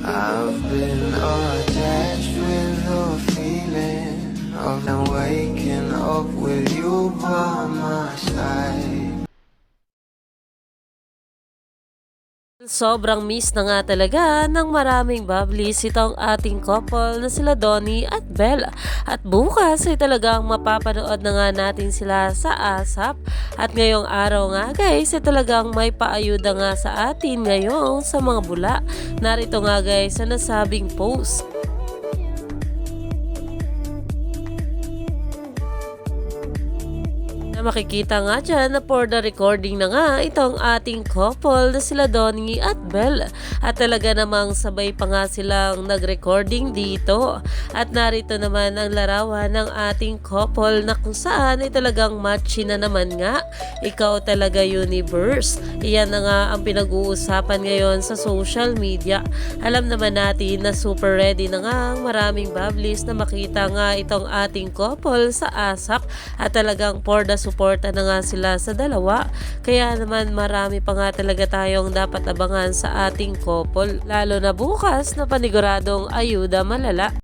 I've been attached with the feeling of now waking up with you by my side. Sobrang miss na nga talaga ng maraming bubblies itong ating couple na sila Donnie at Belle. At bukas ay talagang mapapanood na nga natin sila sa ASAP. At ngayong araw nga guys ay talagang may paayuda nga sa atin ngayon sa mga bula. Narito nga guys sa nasabing post. Makikita nga dyan na for the recording na nga itong ating couple na sila Donnie at Belle. At talaga namang sabay pa nga silang nag-recording dito. At narito naman ang larawan ng ating couple na kung saan ay talagang matchy na naman nga. Ikaw talaga universe. Iyan na nga ang pinag-uusapan ngayon sa social media. Alam naman natin na super ready na nga ang maraming bubblies na makita nga itong ating couple sa ASAP. At talagang for the suporta na nga sila sa dalawa. Kaya naman marami pa nga talaga tayong dapat abangan sa ating couple. Lalo na bukas na paniguradong ayuda malala.